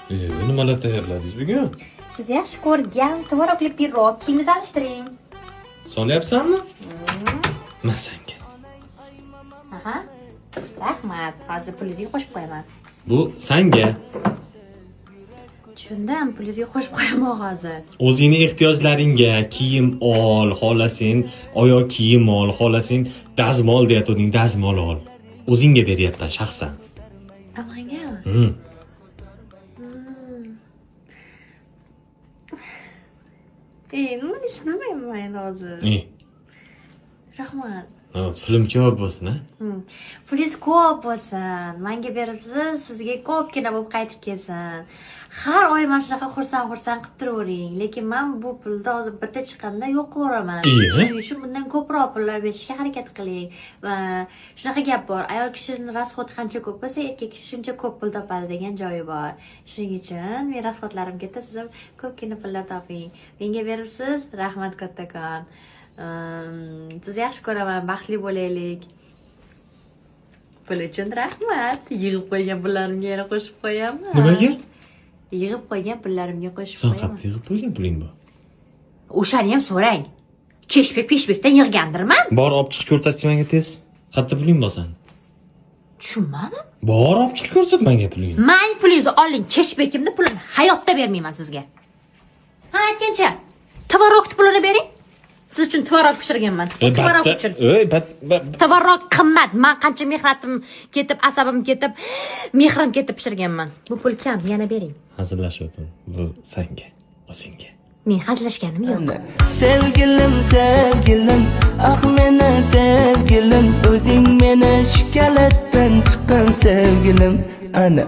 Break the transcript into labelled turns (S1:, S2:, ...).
S1: Nimalar tayyorladingiz bugun?
S2: Siz yaxshi ko'rgan tvorogli pirog, kiyingizni alishtiring.
S1: Solyapsanmi? Masanga.
S2: Aha. Rahmat. Hozir pulingizga qo'shib qo'yaman.
S1: Bu sanga.
S2: Tushundim, pulingizga qo'shib qo'yaman hozir.
S1: O'zingni ehtiyojlaringga kiyim ol, xohlasang oyoq kiyim ol, xohlasang dazmol deyatding, dazmol ol. O'zingga beryapman shaxsan.
S2: Amangami? Nima deyishni bilmayman endi hozir. Rahmat.
S1: Pulim ko'p bo'lsin, ha?
S2: Pulingiz ko'p bo'lsin. Menga beribsiz, sizga ko'pgina bo'lib qaytib kelsin. Har oy mana shunaqa xursand qilib turavering. Lekin men bu pulni hozir bitta chiqqanda yo'q qilaraman. Shuning uchun bundan ko'proq pullar berishga harakat qiling. Va shunaqa gap bor. Ayol kishining rasxoti qancha ko'p bo'lsa, erkak kishi shuncha ko'p pul topadi degan joyi bor. Shuning uchun men rasxotlarim katta, siz ham ko'pgina pullar toping. Menga beribsiz, rahmat kattakon. Sizni yaxshi ko'raman, baxtli bo'laylik. Pul uchun rahmat. Yig'ib qo'ygan pullarimga yana qo'shib qo'yaman.
S1: Nimaga?
S2: Yig'ib qo'ygan pullarimga qo'shib
S1: Sen
S2: qo'yaman.
S1: qattiq yig'ib qo'ygan puling bor.
S2: O'shani ham so'rang. Keshbek-peshbekdan yig'gandirman.
S1: Bor, olib chiqib ko'rsatchi menga tez. Qayerda puling bor sen?
S2: Tushunmadim.
S1: Bor, olib chiqib ko'rsat menga pulingni.
S2: Men pulingizni oling, keshbekimni pulini hayotda bermayman sizga. Ha, aytgancha, tvorogni pulini bering. Siz uchun tvorog pishirganman. Tvorog uchun. Tvorog qimmat. Men qancha mehnatim ketib, asabim ketib, mehrim ketib pishirganman. Bu pul kam, yana bering.
S1: Hazillashyapman. Bu senga, o'zingga.
S2: Men hazillashganim yo'q.
S3: Sevgilim, sevgilim, ah meni sevgilim, o'zing meni shikalatdan chiqqan sevgilim, ana